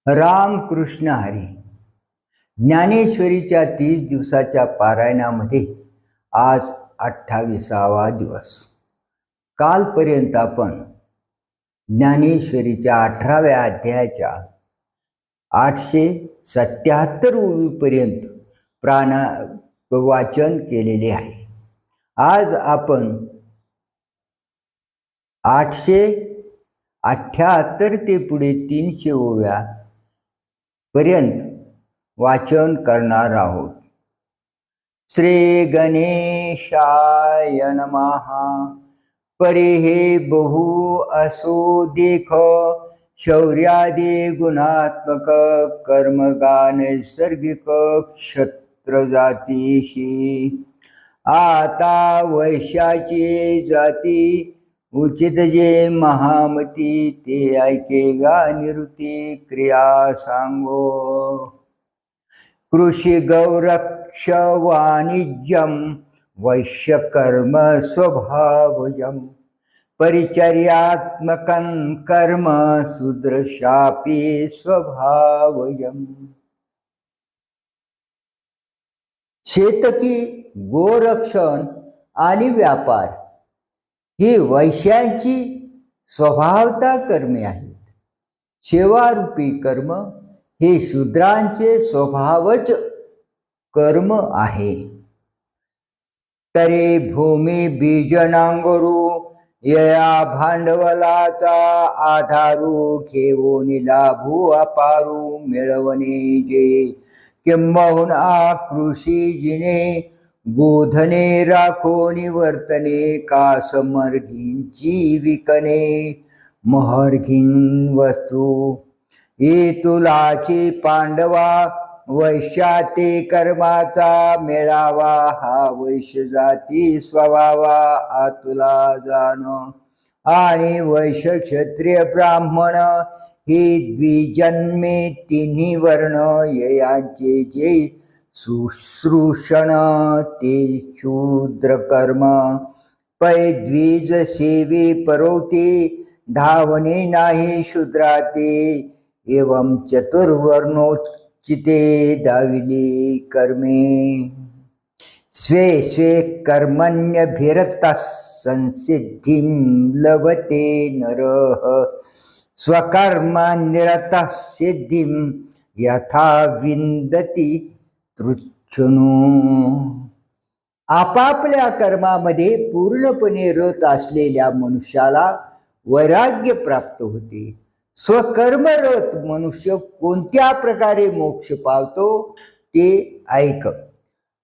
रामकृष्ण हरी. ज्ञानेश्वरीच्या 30 दिवसाच्या पारायणामध्ये आज 28वा दिवस. कालपर्यंत आपण ज्ञानेश्वरीच्या 18व्या अध्यायाच्या 877 ओळीपर्यंत वाचन केलेले आहे. आज आपण 878 ते पुढे 300 ओव्या पर्यंत वाचन करणार आहोत. श्री गणेशाय नमः. परे हे बहु असो देख, शौर्यादि गुणात्मक कर्मगान नैसर्गिक क्षत्र जातीशी. आता वैश्याची जाती उचित जे महामती, ते ऐके गा निवृत्ती क्रिया सांगो. कृषी गौरक्ष वाणिज्यम वैश्य कर्म स्वभावजम. परिचर्यात्मकं कर्म शूद्रशापी स्वभावजम. शेतकी, गोरक्षण आणि व्यापार ही वैश्यांची स्वभावता कर्मे आहेत. सेवारूपी कर्म हे शूद्रांचे स्वभावच कर्म आहे. तरे भूमी बीज नांगरू, यया भांडवलाचा आधारू, घेऊन लाभू अपारू मिळवणे जे. किंबहुना कृषी जिने गोधने राखोनी वर्तने, कासमर्घींची विकणे महर्घीन वस्तू. ये तुलाची पांडवा, वैश्याते कर्माचा मेळावा. हा वैश्य जाती स्वभावा आतुला जाण. आणि वैश्य क्षत्रिय ब्राह्मण ही द्विजन्मे तिन्ही वर्ण. ययांचे जे शुश्रूषण ते शूद्र कर्म. पै द्विज सेवी परोते, धावणे नाही शूद्राते. एवं चतुर्वर्णोचिते दाविले कर्मे. स्वे स्वे कर्मण्यभिरतः संसिद्धिं लभते नरः. स्वकर्मनिरतः सिद्धिं यथा विंदती तृच्छनु. आपापल्या कर्मामध्ये पूर्णपणे रत असलेल्या मनुष्याला वैराग्य प्राप्त होते. स्वकर्मरत मनुष्य कोणत्या प्रकारे मोक्ष पावतो ते ऐक.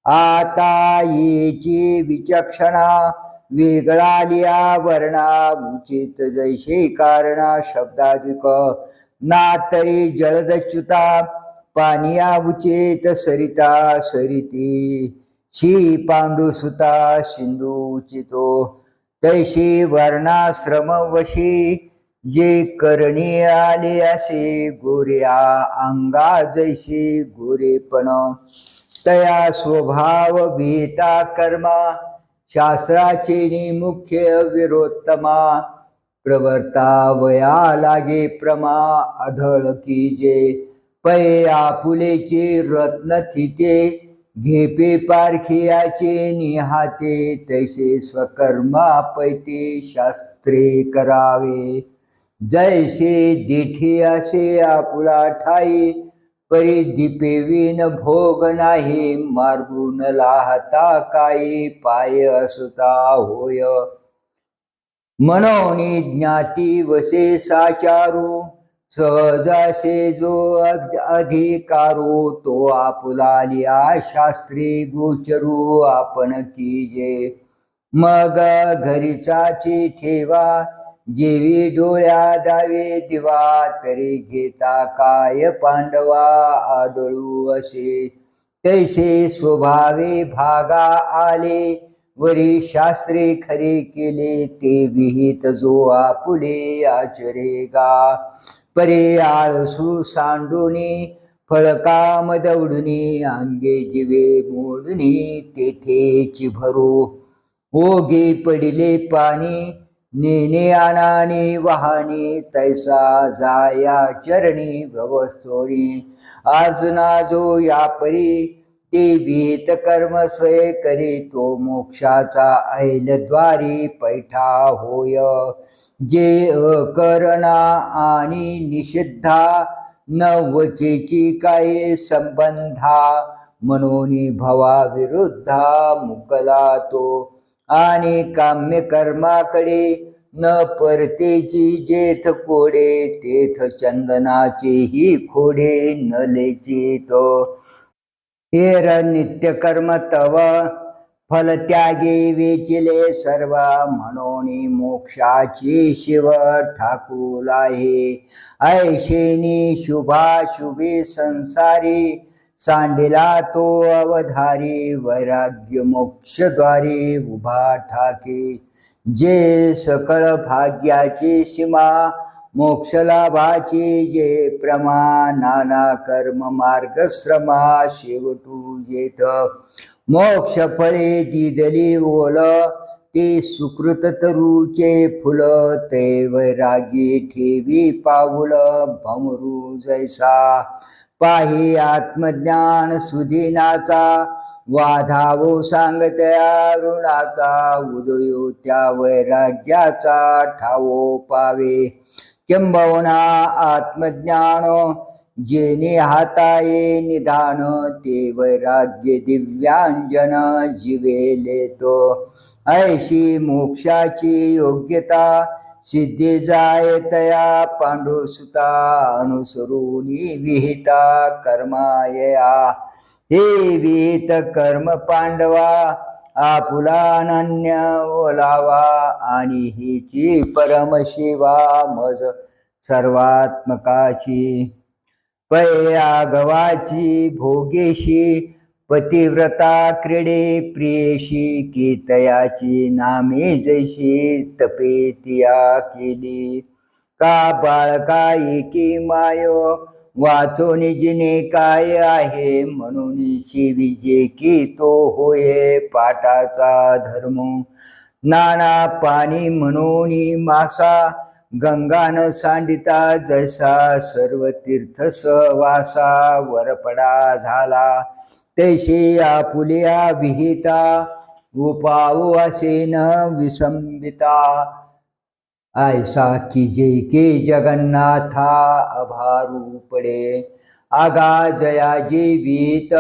आता येची विचक्षणा वेगळालिया वर्णा. उचित जैसे कारणा शब्दाधिक. ना तरी जलदच्युता पानिया उचित सरिता सरिती. शी पांडुसुता सिंधू उचितो. तैशी वर्णाश्रम वशी, जे करणी आले असे गोऱ्या अंगा जैसे गोरेपण. तया स्वभाव भीता कर्मा, शास्त्राचे मुख्य विरोत्तमा. प्रवर्ता वया लागे प्रमा, आढळ की जे. पै आपुलेचे रत्न थिते, घेपे पारखियाचे निहाते. तैसे स्वकर्मा पैते शास्त्रे करावे. जैसे दिठी असे आपुला ठाई, परी दीपेवीन भोग नाही. मार्गून लाहता काही, पाय असता होय. मनोनी ज्ञाती वसे साचारू, सहजासे जो अधिकारो. तो आपुला लिया शास्त्री गोचरू आपण कीजे. मग घरीचाची ठेवा, जेवी डोळ्या दावे दिवा. तरी घेता काय पांडवा आढळू असे. तैसे स्वभावे भागा आले, वरी शास्त्रे खरे केले. ते विहित जो आपुले आचरेगा. परे आळसू सांडूनी, फळकाम दौडुनी. अंगे जिवे मोडुनी, तेथेची भरू. ओगे पडिले पाणी, नेने आनाने वाहने तैसा जाया चरणी भवस्तोरी अर्जुना जो या परी ते विहित कर्म स्वय करी तो मोक्षाचा ऐलद्वारी पैठा होय जे अकरणा आणि निषिद्धा न वचेची काय संबंधा मनोनी भवा विरुद्धा मुकला तो आणि काम्य कर्माकडे न परतेची जेथ कोडे तेथ चंदनाचेही खोडे न लेचित हेर नित्य कर्म तव फल त्यागे वेचिले सर्व म्हणून मोक्षाची शिव ठाकूल आहे ऐशेनी शुभाशुभे संसारी सांडिला तो अवधारी वैराग्य मोक्षद्वारी उभा ठाके जे सकळ भाग्याची सीमा मोक्ष लाभाची जे प्रमा नाना कर्म मार्ग श्रमा शेवटू जेथ मोक्ष फळे दिदली ओल ते सुकृत तरुचे फुल ते वैरागी ठेवी पाऊल भमरू जैसा पाही आत्मज्ञान सुदिनाचा वाधावो सांगत्या ऋणाचा उदयो त्या वैराग्याचा ठावो पावे किंबहुना आत्मज्ञान जेने हाताये निधान ते वैराग्य दिव्यांजन जीवेले तो ऐशी मोक्षाची योग्यता सिद्धे जाय तया पांडुसुता अनुसरूनी विहिता कर्मायया हे विहित कर्म पांडवा आपुला अनन्य ओलावा आणि हिची परमशिवा मज सर्वात्मकाची पै आगवाची भोगेशी पतिव्रता क्रीडे प्रियेशी की तयाची नामे जैशी तपेतिया केली का बाळका एकी मायो वाचो निजिने काय आहे म्हणून शिविजे की तो होये पाटाचा धर्म नाना पाणी म्हणून मासा गंगान सांडिता जैसा सर्व तीर्थ सहवासा वरपडा झाला तैशी आपुलिया विहिता उपावो असे न विसंबिता ऐसा कीजे के जगन्नाथा अभारू पडे आगा जयाजी विहित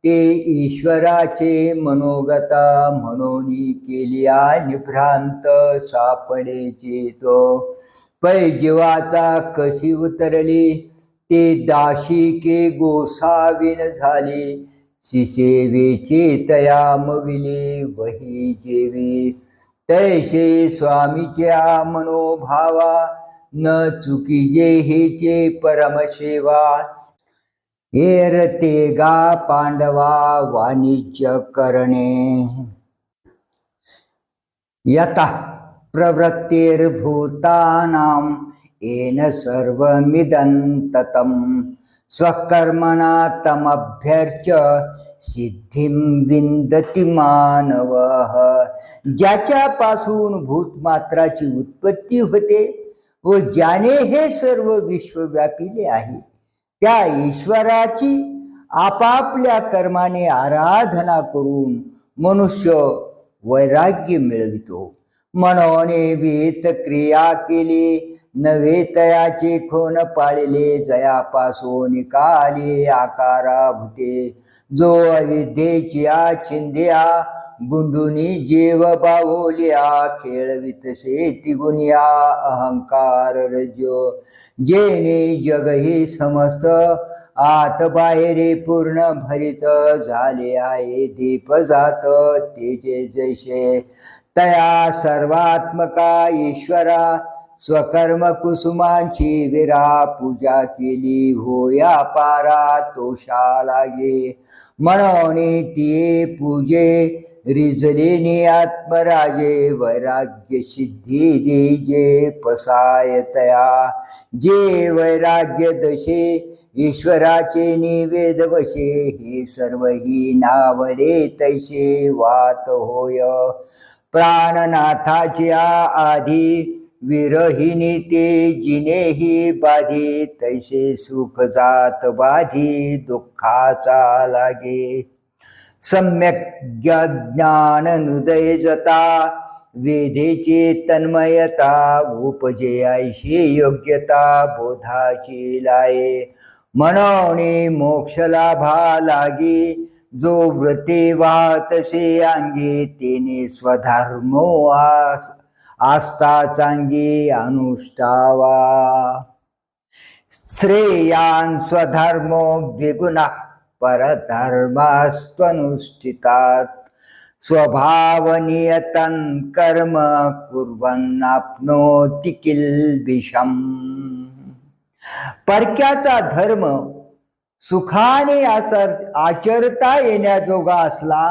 ते ईश्वराचे मनोगत म्हणून केलिया निभ्रांत सापडेचे तो पै जीवाचा कशी उतरली ते दाशी के गोसाविन झाली शिसेवेचे तयामविले वही जेवी तैसे स्वामीच्या मनोभावा न चुकीजे हेचे परमसेवा एरते गा पांडवा वाणिज्य करणे यथा प्रवृत्तिर्भूतानां येन सर्वमिदं स्वकर्मणा तमभ्यर्च्य सिद्धिं विंदती मानवः ज्याच्यापासून भूतमात्राची उत्पत्ती होते व ज्याने हे सर्व विश्व व्यापिले आहे त्या ईश्वराची आपापल्या कर्माने आराधना करून मनुष्य वैराग्य मिळवितो मनोने विहित क्रिया केली नवे तयाचे खोन पाळले जयापासून निकाले आकारा भूते जो अविद्येच्या चिंध्या गुंडुनी जीव बाहुल्या खेळवितसे तिगुनिया अहंकार रजो जेने जग हे समस्त आत बाहेरे पूर्ण भरित झाले आहे दीप जात तेजे जैसे तया सर्वात्मका ईश्वरा स्वकर्म कुसुमांची विरा पूजा केली होया पारा तोषा लागे म्हणून तिये पूजे रिजलेनी आत्मराजे वैराग्य सिद्धी दीजे पसायतया जे वैराग्य दशे ईश्वराचे निवेद वशे हे सर्व ही नावडे तैसे वात होय प्राणनाथाची आधी विरहिणी ते जिनेही बाधी तैसे सुख जात बाधी दुःखाचा लागे सम्यक ज्ञान हृदय जता वेदेची तन्मयता उपजे ऐशी योग्यता बोधाची लाये मनोनी मोक्ष लाभा लागी जो व्रते वाहतसे अंगी तेने स्वधर्मो आस्था चांगी अनुष्ठावा श्रेयान स्वधर्मो द्विगुणा परधर्मास्त्वनुष्ठितात स्वभावनियतं कर्म कुर्वन्नाप्नोति किल्बिषम् परक्याचा धर्म सुखाने आचरता येण्याजोगा असला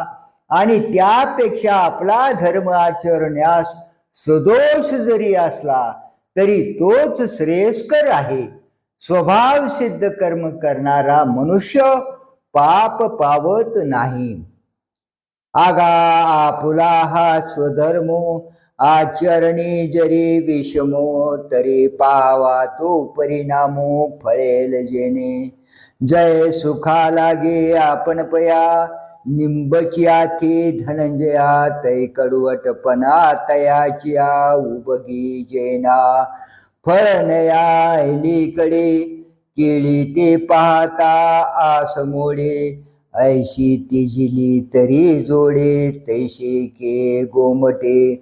आणि त्यापेक्षा आपला धर्म आचरण्यास सदोष जरी असला तरी तोच श्रेयस्कर आहे स्वभाव सिद्ध कर्म करणारा मनुष्य पाप पावत नाही आगा आपुला हा स्वधर्मो आचरणी जरी विषमो तरी पावा तो परिणामो फळेल जेणे जय सुखा लागे आपण पया निंबची आथी धनंजया तै कडवटपणा तयाचिया उबगी जेना फळनया अलीकडे केळी ते पाहता आसमोडे ऐशी तिजिली तरी जोडे तैसे के गोमटे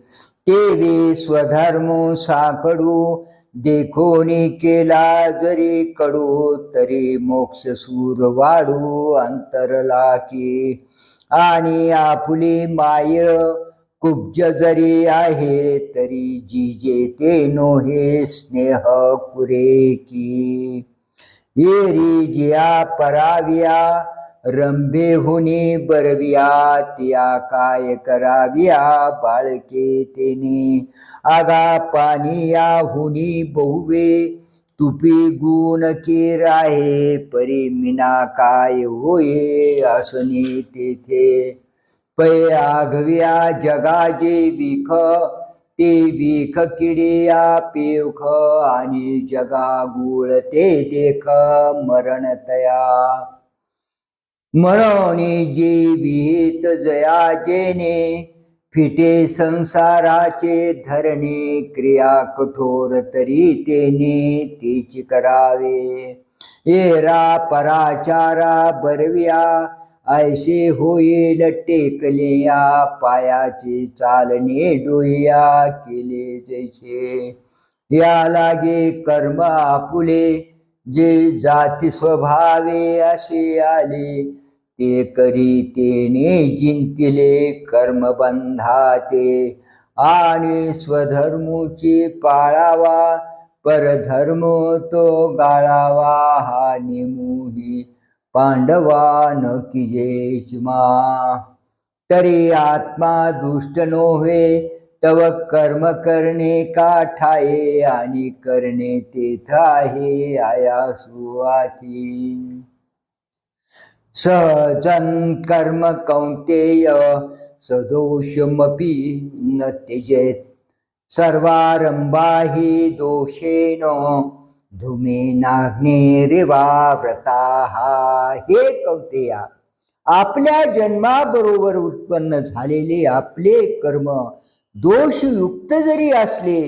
तेवे स्वधर्म साकडू देखोनी केला जरी कडू तरी मोक्ष सूर वाढू अंतरला की आणि आपुली माय कुब्ज जरी आहे तरी जिजे ते नोहे स्नेह पुरे की येरी जिया पराविया रंभे हुनी बरविया त्या काय कराविया बाळके तेने आगा पानिया हुनी बहुवे तुपी गुण के राहे परी मिना काय होये असनी तेथे पै आघव्या जगाजे विख ते विख किडिया पेख आणि जगा गुळ ते देख मरण तया म्हणून जे विहित जया जेने फिटे संसाराचे धरणे क्रिया कठोर तरी तेने तेची करावे एरा पराचारा बरविया ऐसे होईल टेकलिया पायाचे चालणे डोया केले जैसे या लागे कर्म आपुले जे जाती स्वभावे असे आले ते करी तेने जिंकिले कर्मबंधाते आणि स्वधर्मूची पाळावा परधर्म तो गाळावा हा नेमुही पांडवा न किजेचमा तरी आत्मा दुष्ट नोहे तव कर्म करणे का ठाये आणि करणे तेथ आहे आयासु आती सहजन कर्म कौंतेय सदोषमपि न त्यजेत सर्वारंभा हि दोषेण धूमेनाग्निरिवा व्रताः हे कौंतेया आपल्या जन्माबरोबर उत्पन्न झालेले आपले कर्म दोषयुक्त जरी असले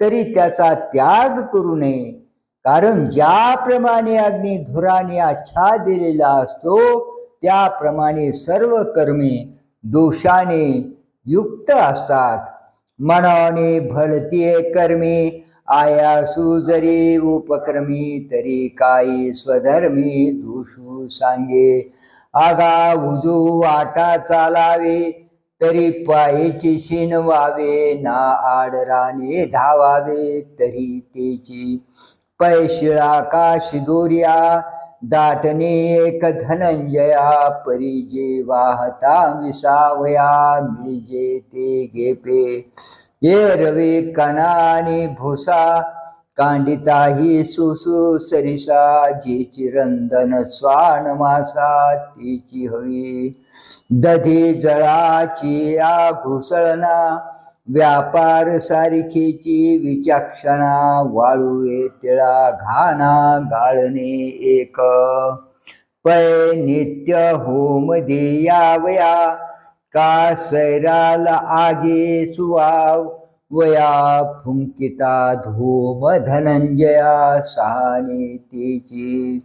तरी त्याचा त्याग करू नये कारण ज्याप्रमाणे अग्नी धुराने आच्छादिलेला असतो त्याप्रमाणे सर्व कर्मे दोषाने युक्त असतात मनाने भलतीये कर्मे आयासु जरी उपक्रमी तरी काही स्वधर्मी दोषू सांगे आगा उजू वाटा चालावे तरी पायेची शिन व्हावे ना आडराने धावावे तरी तेची पैशिळा का शिदोर्या दाटणे एक धनंजया परिजे वाहता विसावया मिळजे ते घेपे ये रवे कणाने भुसा कांडिताही सुसु सरिसा जेची रंदन स्वान मासा तेची हवी दधी जळाची या घुसळना व्यापार सारिखेची विचक्षणा, वाळूए तिळा घाना गाळणे एक. पै नित्य होम देयावया, का सैराला आगे सुवाव. वया फुंकिता धूम धनंजया, सहाने तेची.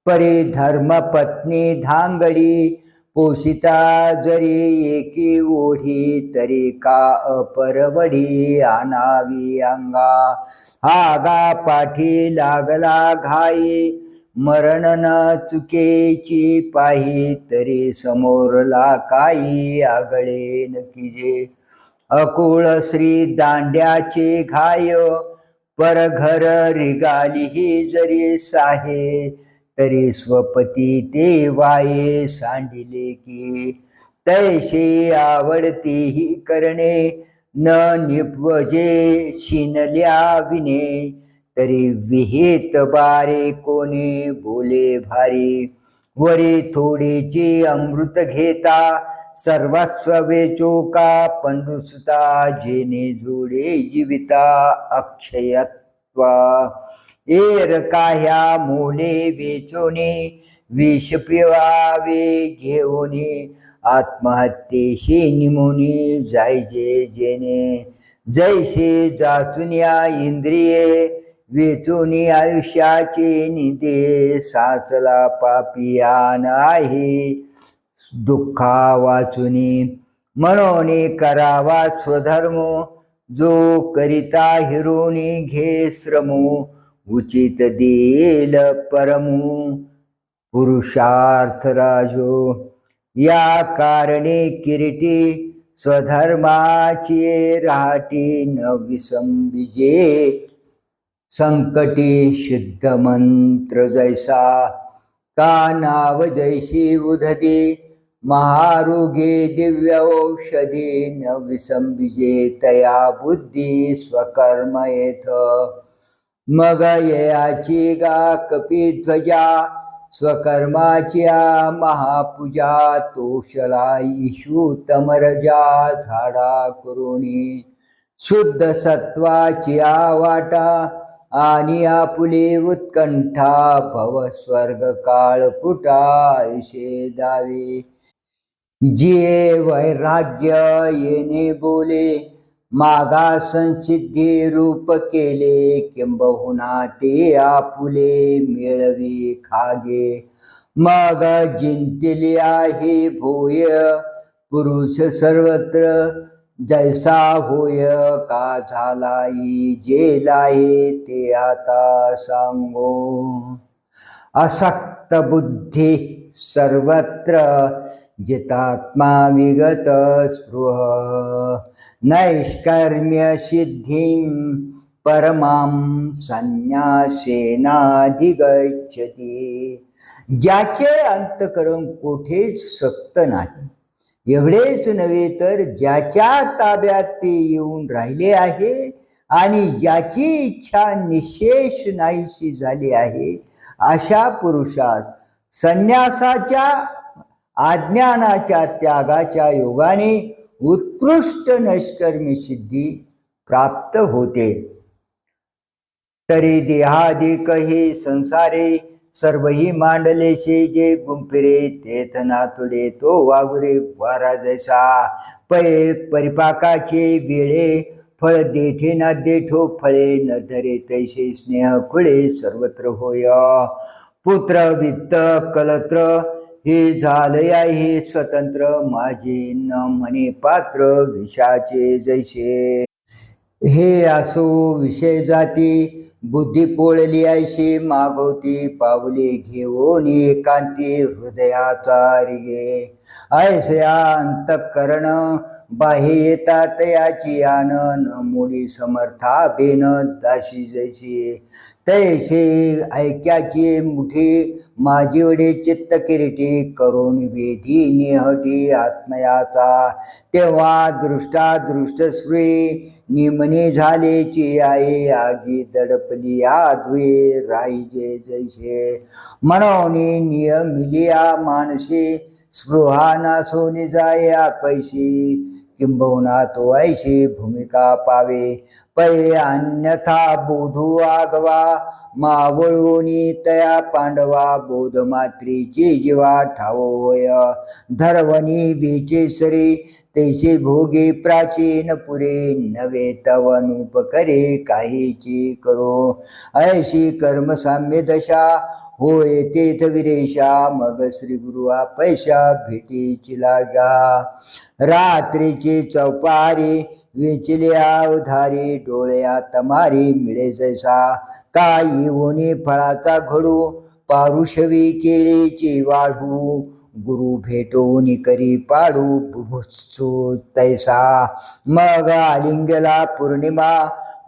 परी धर्मपत्नी धांगडी, पोषिता जरी एकी ओढी. तरी का अपरवडी, आणावी अंगा. आगा पाठी लागला घाई, मरण न चुकेची पाही. तरी समोरला काही, आगळे नकीजे. अकुळ श्री दांड्याचे घाय, परघर रिगाली जरी साहे. तरी स्वपती ते वाये, सांडिले की. तैशी आवडतीही करणे, न निपजे शिनल्या विने. तरी विहित बारे कोणी, बोले भारी. वरी थोडीची अमृत घेता, सर्वस्व वेचो का पंडुसुता. जेने जोडे जीविता अक्षयत्वा. एर काह्या मोले वेचोने, विष पिवावे घेऊने. आत्महत्येशी निमुनी, जायजे जेने. जैसे जाचुनिया इंद्रिये, वेचुनी आयुष्याचे निदे. साचला पापिया नाही, दुःखा वाचुनी. म्हणून करावा स्वधर्म, जो करिता हिरोनी घे श्रमो. उचित देल परमू, पुरुषार्थ राजो. या कारणे किरीटी, स्वधर्माची राहटी. न विसंबिजे संकटी, शुद्ध मंत्र जैसा. का नाव जैशी उधदी, महारोगे दिव्य औषधी. न विसंबिजे तया बुद्धी, स्वकर्म येथ. मग ययाची गा कपिध्वजा, स्वकर्माच्या महापूजा. तोषला ईशू तमरजा, झाडा करुणी. शुद्ध सत्वाची वाटा, आणि आपुले उत्कंठा. भव स्वर्ग काळ कुटा, ऐशे दावे. जिये वैराग्य येणे बोले, मागा संसिद्धी रूप केले. किंबहुना ते आपुले, मिळवी खागे. मग जिंतिले आहे भोय, पुरुष सर्वत्र जैसा होय. का झालाई जे लाहे, ते आता सांगो. असक्त बुद्धी सर्वत्र, जितात्मा विगत स्पृह. नैष्कर्म्य सिद्धिं परमां, संन्यासेनाधिगच्छति. ज्याचे अंतकरण कोठेच सक्त नाही. एवढेच नव्हे तर ज्याच्या ताब्यात ते येऊन राहिले आहे, आणि ज्याची इच्छा निशेष नाहीशी झाली आहे, अशा पुरुषास संन्यासाच्या अज्ञानाच्या त्यागाच्या योगाने उत्कृष्ट नैष्कर्मी सिद्धी प्राप्त होते. तरी देहादिक हे संसारे, सर्वही मांडलेशे जे गुंफिरे. तेथ नाथुडे तो वागुरे, वारा जैसा. पै परिपाकाचे वेळे, फळ देठे ना देठो फळे. न धरे तैसे स्नेह खुळे, सर्वत्र होय. पुत्र वित्त कलत्र, हे झालया हे स्वतंत्र. माझे न म्हणे पात्र, विषाचे जैसे. हे असो विषय जाती, बुद्धी पोळली ऐशी. मागवती पावले घेऊन एकांती, हृदयाचा रिगे. ऐसया अंतःकरण, बाहे येतात याची आन. न मुडी समर्था बेन, दाशी जैशी. तैसे ऐक्याची मुठी, माझी वडे चित्त किरीटी. करून वेधी निहटी आत्मयाचा. तेव्हा दृष्टा दृष्टस्वी, निमने झालेची आहे. आगी दडपली आधुये, राईजे जैसे. म्हणून नियमिलिया मानसी, स्पृहा नासोनी जाया पैशी. किंबहुना तो ऐशी भूमिका पावे. परे अन्यथा बोधू आगवा मावळोनी तया पांडवा बोध मात्रेची जीवा ठावो होय. धरवणी विचे सरी तैसे भोगे प्राचीन पुरे नवे तव अनुपकरे काहीची करो. ऐशी कर्म साम्य दशा होय तेथ विरेशा मग श्री गुरु पैशा भेटीची लागा. रात्रीची चौपारी विचल्या उधारी डोळ्या तमारी मिळे जैसा काही ओणी फळाचा घडू पारुषवी केळीची वाढू गुरु भेटून करी पाडू बुभुत्सू तैसा. मग आलिंगला पौर्णिमा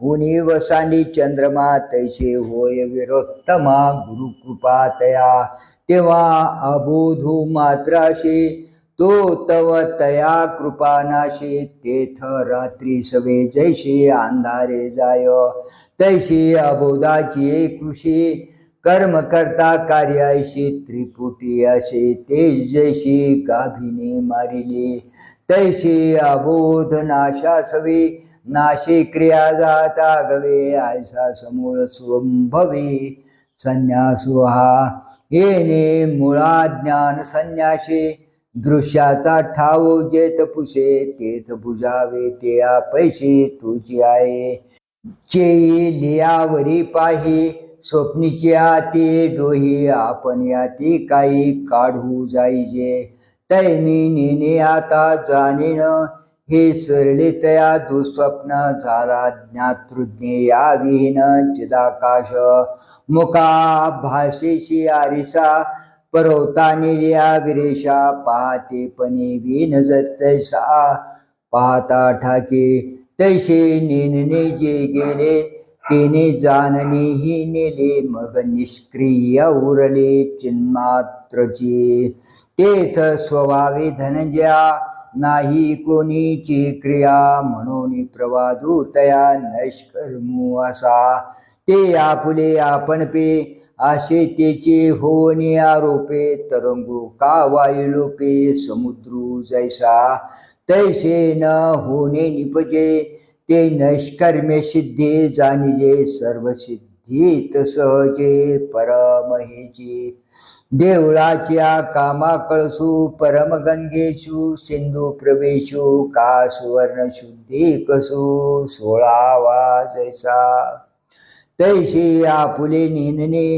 उनी वसांडी चंद्रमा तैसे होय विरोत्तमा गुरु कृपा तया. तेव्हा अबोधू मात्राशी तो तव तया कृपानाशी तेथ रात्री सवे जैशी अंधारे जाय. तैशी अबोधाची एकृषी कर्म करता कार्याशी त्रिपुटी असे तेज जैशी गाभिने मारिले. तैशी अबोध नाशा सवे नाशे क्रिया जाता गवे ऐसा समूळ स्वंभवे संन्यासु हा. येणे मुळा ज्ञान संन्यासे दृश्याचा ठाव जेत पुसे तेथ बुजावे ते पैसे तुझी आहे. चेई लियावरी पाही स्वप्नीची आती डोही आपण याती काही काढू जाईजे. तैमी नेने आता जाणेन हे सरले तया दुःस्वप्न झाला ज्ञातृज्ञे या विहीन चिदाकाश. मुका भाषेशी आरिसा परवता निर्या विरेशा पाहते पणे विन तैसा पाहता ठाके. तैसे नेनने जे गेले तेने जाणणे ही नेले मग निष्क्रिय उरले चिन्मात्रची. तेथ स्वभावे धनंजया नाही कोणीची क्रिया म्हणून प्रवादू तया नैष्कर्मू असा. ते आपुले आपण पे आशे तेचे होणे आरोपे तरंगू का वायुलोपे समुद्रू जैसा. तैसे न होणे निपजे ते नैष्कर्म्य सिद्धे जाणिजे सर्व सिद्धीत सहजे परमहेची. देवळाच्या कामा कळसू परमगंगेशू सिंधू प्रवेशू का सुवर्ण शुद्धी कसू 16वा जैसा. तैसे आपुले नेनने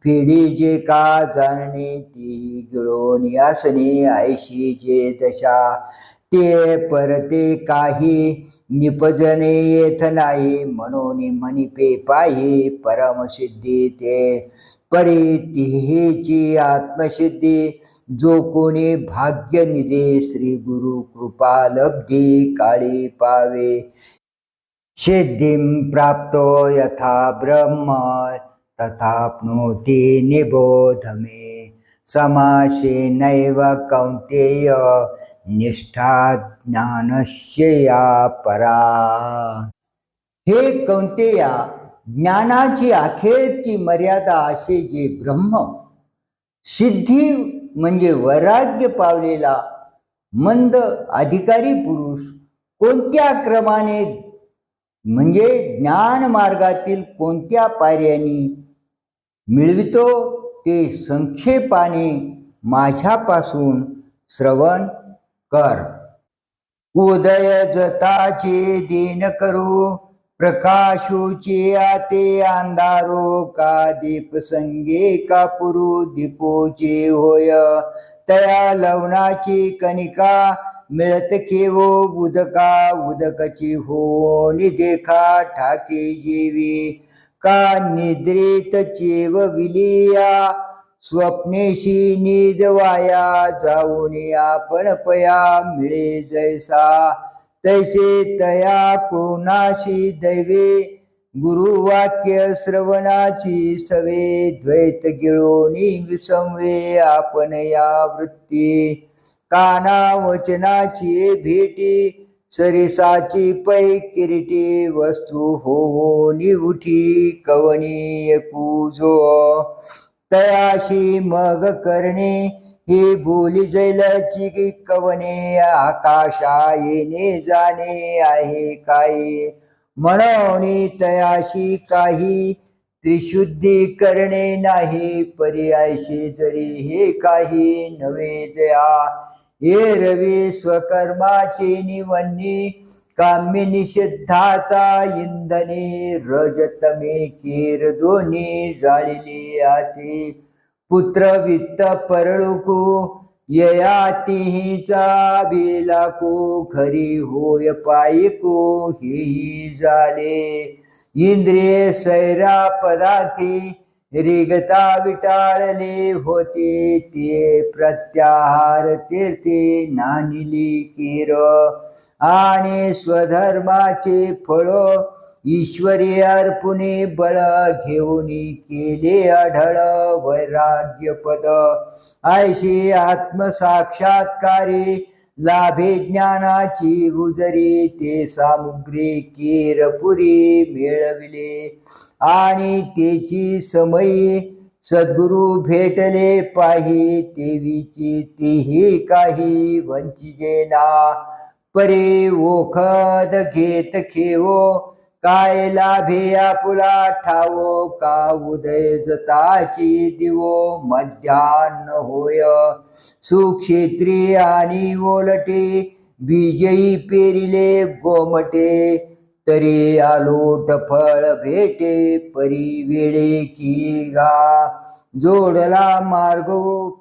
फेडी जे का जाणणे ती गिळून यासने ऐशी जे दशा. ते परते काही निपजणे येथ नाही म्हणून मनिपे पाही परमसिद्धी ते. परितिहेची आत्मसिद्धी जो कोणी भाग्य निधे श्री गुरु कृपा लब्धी काळी पावे. सिद्धिं प्राप्तो यथा ब्रह्म तथाप्नोति निबोध मे. समासे नैव कौन्तेय निष्ठा ज्ञानस्य या परा. हे कौन्तेया ज्ञानाची अखेरची मर्यादा असे जे ब्रह्म सिद्धी म्हणजे वैराग्य पावलेला मंद अधिकारी पुरुष कोणत्या क्रमाने म्हणजे ज्ञान मार्गातील कोणत्या पायऱ्यांनी मिळवितो ते संक्षेपाने माझ्यापासून श्रवण कर. उदय जताचे दीन करू प्रकाशोचे आते अंधारो का दीप संगे का पुरु दीपोचे होय. तया लवणाची कणिका मिळत केवो उदका उदकची होनी देखा ठाके जेवी. का निद्रेत चेव विलिया स्वप्नेशी निद वाया जाऊन आपण पया मिळे जैसा. तैसे तया कोणाशी दैवे गुरुवाक्य श्रवणाची सवे द्वैत गिळोनी विसंवे आपण या वृत्ती. काना वचनाची भेटी सरिसाची पै किरीटी वस्तू होनी उठी कवनी एकूजो. तयाशी मग करणे हे बोली जैलची कवने आकाशा येणे जाणे आहे काही म्हणून तयाशी काही त्रिशुद्धी करणे नाही पर्यायशी जरी हे काही नवे जया हे रवी स्वकर्माचे निवन्नी काम्य निषिद्धाचा इंधने रजतमे केर दोन्ही जाळिले आते पुत्र वित्त परळुकू ययातीचा बेलाको खरी होय पायको हेही झाले इंद्रिय सैरा पदार्थी रिगता विटाळले होते ते प्रत्याहार तीर्थे नानिली केर आणि स्वधर्माचे फळ ईश्वरी अर्पुने बळ घेऊन केले अढळ वैराग्य पद ऐशी आत्मसाक्षात्कारी लाभे ज्ञानाची उजरी ते सामुग्री केरपुरी मिळविले आणि तेची समयी सद्गुरु भेटले पाही तेवीची तेही काही वंचिजेना परे ओखद घेत खेवो काय लाभे आपुला ठावो का उदय जताची दिवो मध्यान्न होय सुक्षेत्री आणि ओलटे बीजई पेरिले गोमटे तरी आलोट फळ भेटे परी वेळे की गा जोडला मार्ग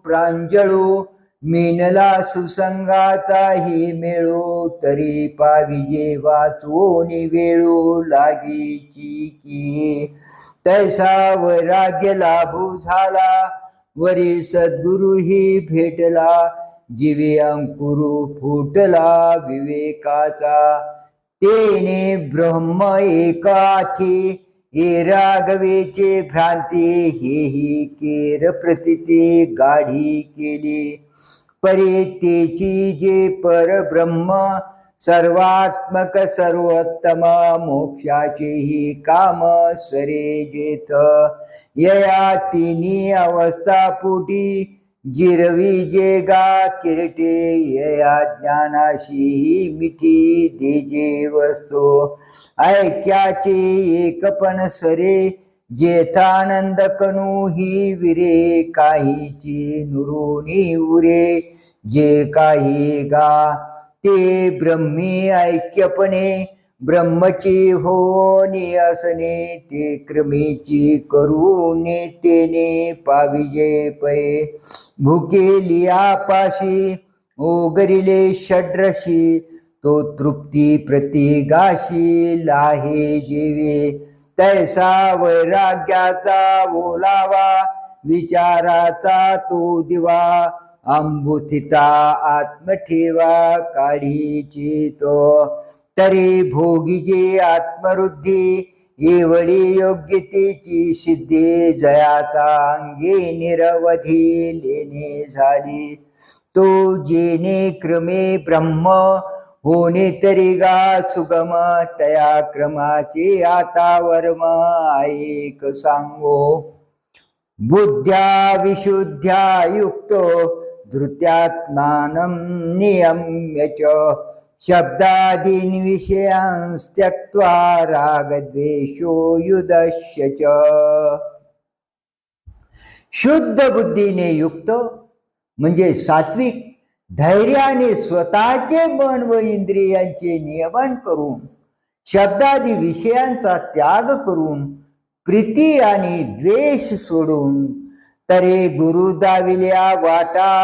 प्रांजळो मीनला सुसंगाचाही मेळो तरी पाविजे वाचवोनी वेळो लागीची की तैसा वैराग्य लाभू झाला वरी सद्गुरुही भेटला जीवे अंकुरू फुटला विवेकाचा तेने ब्रह्म एकाथी हे राघवेचे भ्रांती हेही केर प्रतिती गाढी केली परे तेची जे परब्रह्म सर्वात्मक सर्वोत्तम मोक्षाचेही काम सरे जेथ यया तिन्ही अवस्था पोटी जिरवी जे गा किरटे यया ज्ञानाशी मिठी देजे वस्तू ऐक्याचे एकपण सरे जेथानंद कनु ही विरे काहीची नुरुनी उरे जे काही गा ते ब्रह्मी ऐक्यपणे ब्रह्मची होनी असने ते क्रमेची करूने तेने पाविजे पै भुकेलिया पाशी ओगरिले षड्रशी तो तृप्ती प्रतिगाशी लाहे जेवे तैसा वैराग्याचा ओलावा विचाराचा तो दिवा अंबुथिता आत्मठेवा काढीची तो तरी भोगीजे आत्मवृद्धी एवढी योग्यतेची सिद्धी जयाचा अंगे निरवधी लेणे झाली तो जेने क्रमे ब्रह्म होणे तरी गा सुगम तया क्रमाचे आता वर्म ऐक सांगो बुद्ध्या विशुद्ध्या युक्तो धृत्यात्मानं नियम्य च शब्दादीन विषयांस त्यक्त्वा रागद्वेषो युदश्य च शुद्ध बुद्धीने युक्त म्हणजे सात्विक धैर्याने स्वतःचे मन व इंद्रियांचे नियमन करून शब्दादी विषयांचा त्याग करून प्रीती आणि द्वेष सोडून तरे गुरु दाविल्या वाटा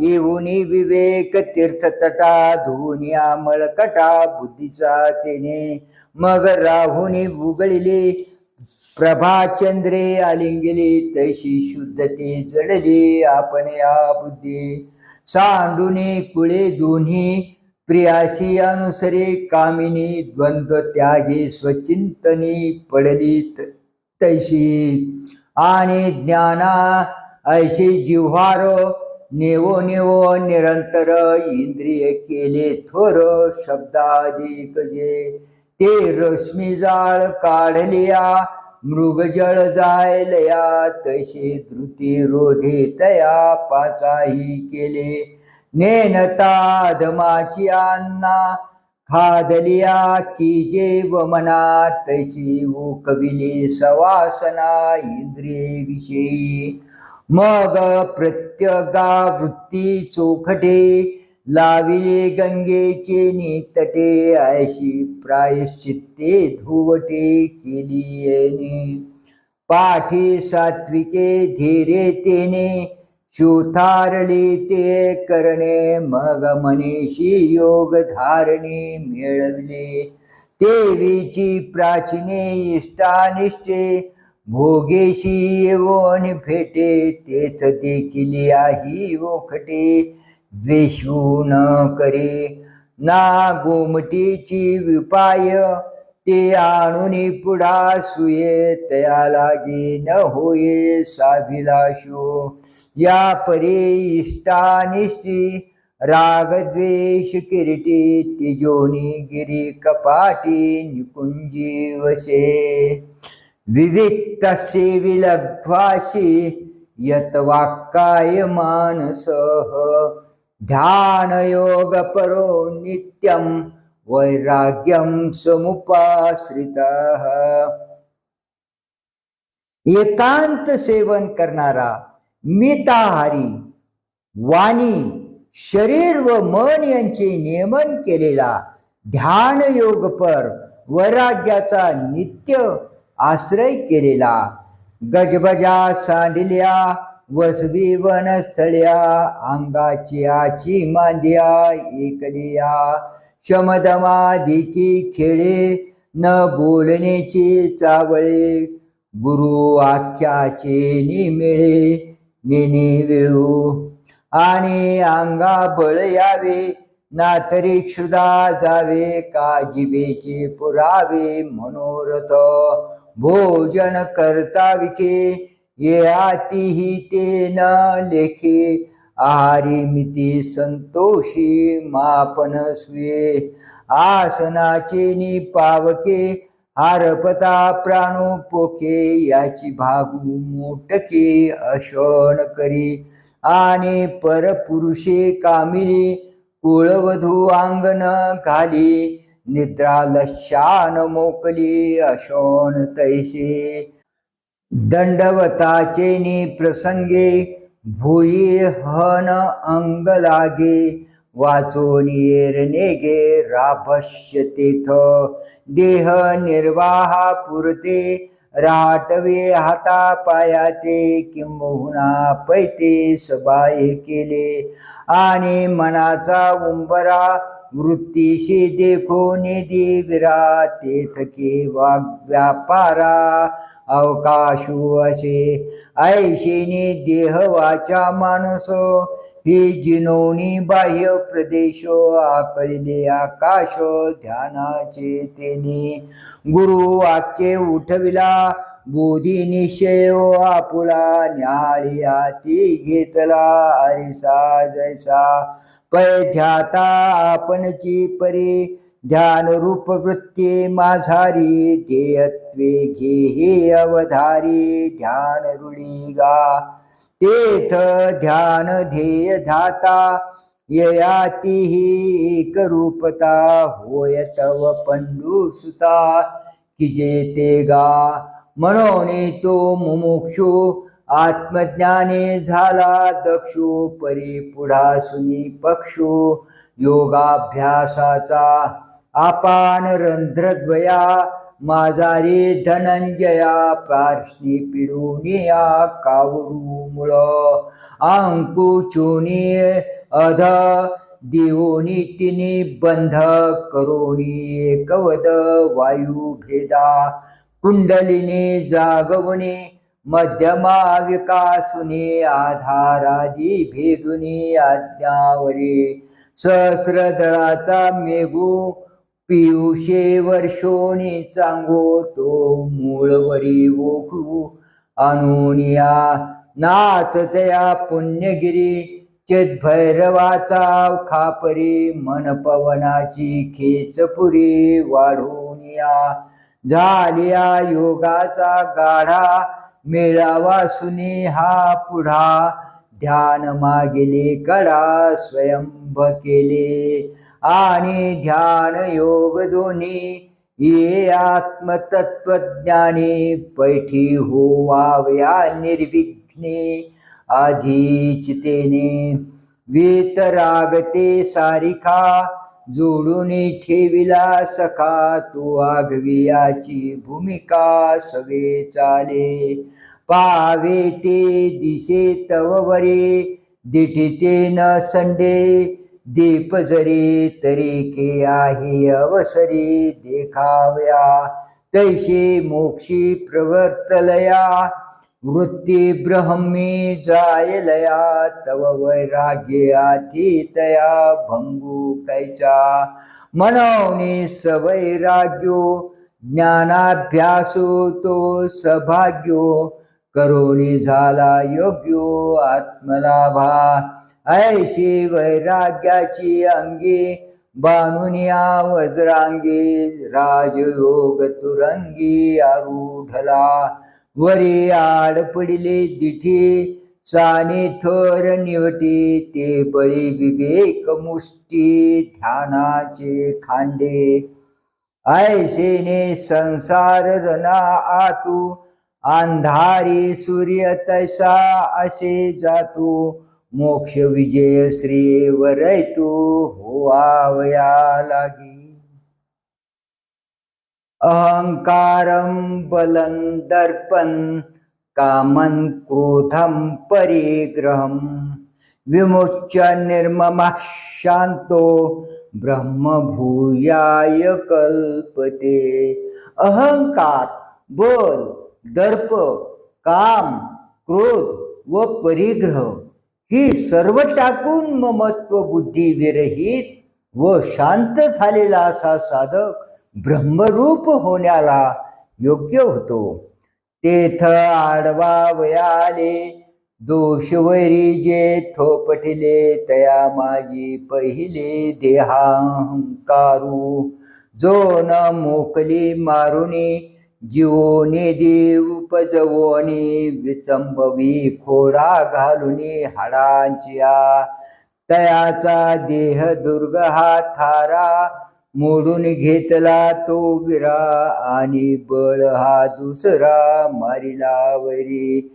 येऊनी विवेक तीर्थतटा धुनिया मळकटा बुद्धीचा तेने मग राहुनी उगळिले प्रभाचंद्रे आलिंगिले तैशी शुद्धते जडली आपण या बुद्धी सांडुने कुळे दोन्ही प्रियाशी अनुसरे कामिनी द्वंद्व त्यागे स्वचिंतनी पडलीत तैशी आणि ज्ञाना ऐशी जिव्हार नेवो नेवो निरंतर इंद्रिय केले थोर शब्दाधिक जे ते रश्मी जाळ काढलिया मृगजळ जायलया तसे धृती रोधे तया पाचाही केले नेनता धमाची अन्ना खादलिया की जेव मना तशी ओकविले सवासना इंद्रिये विषयी मग प्रत्यगा वृत्ती चोखटे लाविले गंगेचे नितटे ऐशी प्रायश्चित्ते धुवटे केली पाठी सात्विके धीरे तेने शोथारले ते करणे मग मनीषी योग धारणे मिळवले देवीची प्राचीने इष्टानिष्टे भोगेशी येऊन भेटे तेथ देखील आही ओखटे द्वेषू न करे ना गोमटीची विपाय ते आणून पुढा सुये तया लागे न होये साभिलाषो या परे इष्टानिष्टी राग द्वेष किरीटी तिजोनी गिरी कपाटी निकुंजी वसे विविक्तस्य विलग्वासी यतवाक्काय मानसः ध्यान योग परो नित्यं वैराग्यम समुपाश्रितः एकांत सेवन करणारा मिताहारी वाणी शरीर व मन यांचे नियमन केलेला ध्यान योग पर वैराग्याचा नित्य आश्रय केलेला गजबजा सांडिल्या वसवी वनस्थळ्या अंगाची आची मांद्या एकलिया शमदमादिकी खेळे न बोलण्याचे चावळे गुरु आख्याचे निमिळे नेने वेळू आणि अंगा बळ यावे ना तरी क्षुधा जावे का जिभेचे पुरावे मनोरथ भोजन करता विखे ये आतीही ते न लेखे आहारी मिती संतोषी मापन स्वे आसनाचे नि पावके हारपता प्राणो पोके याची भागू मोटके अशोण करी आणि परपुरुषे कामिली कुळवधू अंगण घाली निद्रा लशान मोकली अशोण तैसे दंडवताचे नि प्रसंगे भुई हन अंग लागे वाचोनियर नेगे राभस्य तेथ देह निर्वाहा पुरते राटवे हाता पायाते किंबहुना पैते सबाय केले आणि मनाचा उंबरा वृत्तीशी देखो निधी विरा तेथके वाग व्यापारा अवकाशू असे ऐशिनी देह वाचा मानस ही जिनोनी बाह्य प्रदेशो आकळले आकाश ध्यानाचे तेने गुरु वाक्ये उठविला बोधी निश्चयो आपुला न्याळी आती घेतला हरिसा जैसा पैध्याता आपणची परी ध्यान रूप वृत्ती माझारी ध्येयत्वे घे हे अवधारी ध्यान रुळी गा तेथ ध्यान ध्येय धाता ययाती ही एक रूपता होय तव पंडू सुता की जे ते गा म्हणून तो मुमुक्षु आत्मज्ञाने झाला दक्षु परी पुढा सुनी पक्षु योगाभ्यासाचा आपान रंध्रद्वया माझारी धनंजया पार्श्नी पिडूनिया कावरू मुळ अंकुचुनी अध दिवोनी तिनी बंध करोनी एकवद वायू भेदा कुंडलिनी जागवणे मध्यमा विकासुनी आधारादी भेदुनी आज्ञावरी सहस्रदळाचा मेघू पियुषे वर्षोनी चांगो तो मूळवरी ओखू अनुनिया नाच तया पुण्यगिरी चिद्भैरवाचा खापरी मन पवनाची खेचपुरी वाढूनिया झालिया योगाचा गाढा, मिळावा सुने हा पुढा, ध्यान मागेले कडा, स्वयंभ केले आणि ध्यान योग दोन्ही, ये आत्मतत्वज्ञानी, पैठी होवाव्या निर्विघ्ने, आधीच तेने वेतरागते सारिखा, जोडून ठेविला सखा, तो आघवियाची भूमिका, सवे चाले पावे ते दिशे तववरे, दिठीते न संडे, दीप जरी तरीके आहे अवसरी, देखाव्या तैसे मोक्षी प्रवर्तलया, वृत्ती ब्रह्मी जायलया, तव वैराग्य अतितया, भंगू कैचा मनवणे सवैराग्यो, ज्ञानाभ्यासो तो सभाग्यो, करोनी झाला योग्यो आत्मलाभा, ऐशी वैराग्याची अंगी, बाणुनिया वज्रांगी, राजयोग तुरंगी आरूढला, वरी आड पडिले दिठी, साने थोर निवटी, ते बळी विवेक मुष्टी, ध्यानाचे खांडे, ऐशेने संसार रणा आतू, अंधारी सूर्य तैसा असे जातू, मोक्ष विजय श्री वरैतू, होवावया लागी. अहंकारं बलं दर्पं, कामं क्रोधं परिग्रहं, विमुच्य निर्ममः शांतो, ब्रह्म भूयाय कल्पते. अहंकार, बल, दर्प, काम, क्रोध व परिग्रह ही सर्व टाकून ममत्व बुद्धी विरहित व शांत झालेला असा साधक ब्रह्मरूप होण्याला योग्य होतो. तेथ आडवा वयाले, दोषवरी जे थोपटिले, तया माझी पहिले देहांकारू, जो न मोकली मारुनी, जीवोनी देव उपजवोनी, विचंबवी खोडा घालुनी हाडांचिया, तयाचा देह दुर्ग हा थारा, मोडून घेतला तो विरा, आणि बळ हा दुसरा मारिला वरी,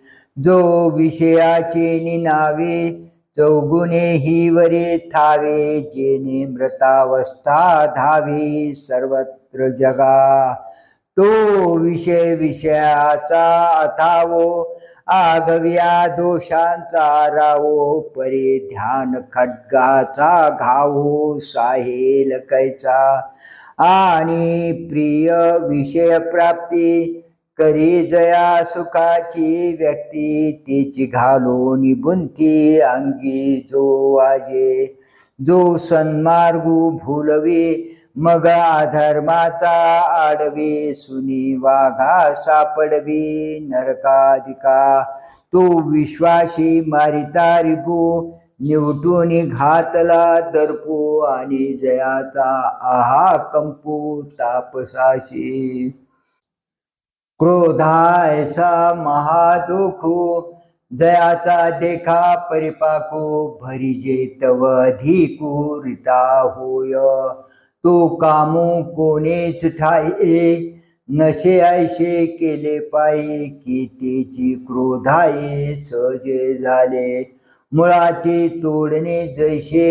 जो विषयाचे निनावे, चौगुणे ही वरे थावे, जेने मृतावस्था धावे सर्वत्र जगा, तो विषय विषयाचा अथावो, आगव्या दोषांचा रावो, परे ध्यान खड्गाचा घावो, साहेल कैचा, आणि प्रिय विषय प्राप्ती, करी जया सुखाची व्यक्ती, तिची घालो निबुंती अंगी जो वाजे, जो सन्मार्गू भूलवे, मग अधर्माचा आडवे, सुनी वाघा सापडवी नरकाधिका, तो विश्वासी मारिता रिपू, निवटून घातला दर्पू, आणि जयाचा आहा कंपू तापसाशी. क्रोधायसा महादुखू, जयाचा देखा परिपाकू, भरिजे तव अधिकू रिता होय, तो कामू कोणेच ठाये, नशे ऐशे केले पायी, की तेची क्रोधाये सहजे झाले, मुळाचे तोडणे जैसे,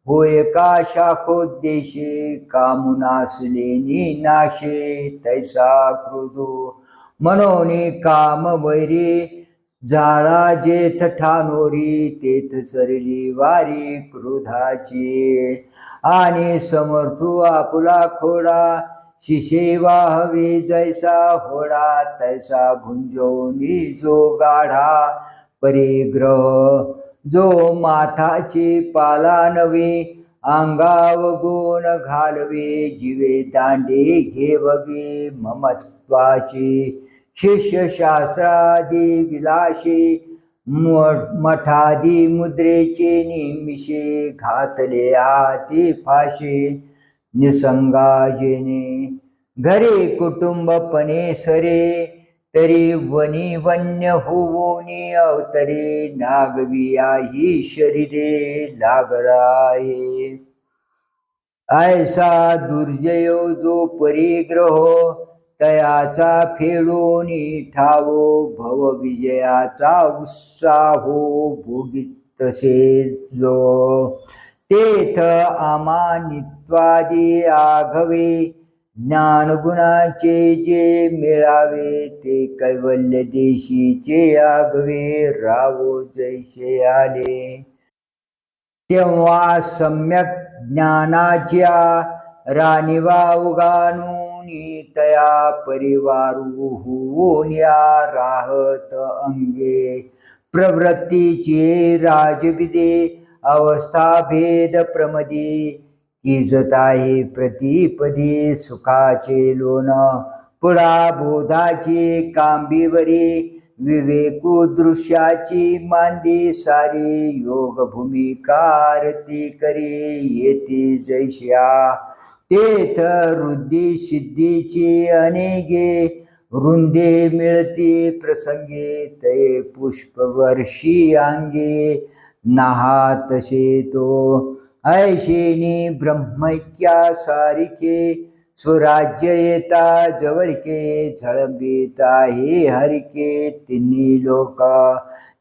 होय का शाखोद्देशे, कामुनासलेनी नाशे, तैसा क्रोधो, मनोनी काम वैरी, जाळा जेथ ठाणोरी, तेथ सरली वारी क्रोधाची, आणि समर्थू आपुला खोडा, शिशे वाहवे जैसा होडा, तैसा भुंजोनी जो गाढा, परिग्रह जो माथाची पाला नवी, अंगाव गुण घालवे, जीवे दांडे घेववी ममत्वाची, शिष्य शास्त्रादी विलाशी, मठादी मुद्रेचे निमिषे, घातले आती फाशे, निसंगा जेने घरी कुटुंबपणे सरे, तरी वनी वन्य होऊनी अवतरे, नागविया ही शरीरे लागलाये. ऐसा दुर्जयो जो परिग्रहो, तयाचा फेडूनी ठावो, भव विजयाचा उत्साहो भोगित तसे जो. तेथ आमानित्वादी आघवे, ज्ञानगुणाचे जे मिळावे, ते कैवल्य देशीचे आघवे, रावो जैसे आले. तेव्हा सम्यक ज्ञानाच्या राणीवा उगानुनी, तया परिवारू होऊन या राहत अंगे. प्रवृत्तीचे राजविदे, अवस्था भेद प्रमदी, किजत आहे प्रतिपदी सुखाचे लोण. पुढा बोधाचे कांबीवरी, विवेकू दृश्याची मांदी सारी, योग भूमिकारती करी येती जैश्या. तेथ वृद्धी सिद्धीची अनेगे, वृंदे मिळती प्रसंगे, ते पुष्पवर्षी अंगे, नाहा तसे तो. ऐशेनी ब्रह्मैक्या सारिके, स्वराज्य येता जवळके, झळंबीत आहे हरिके तिन्ही लोक.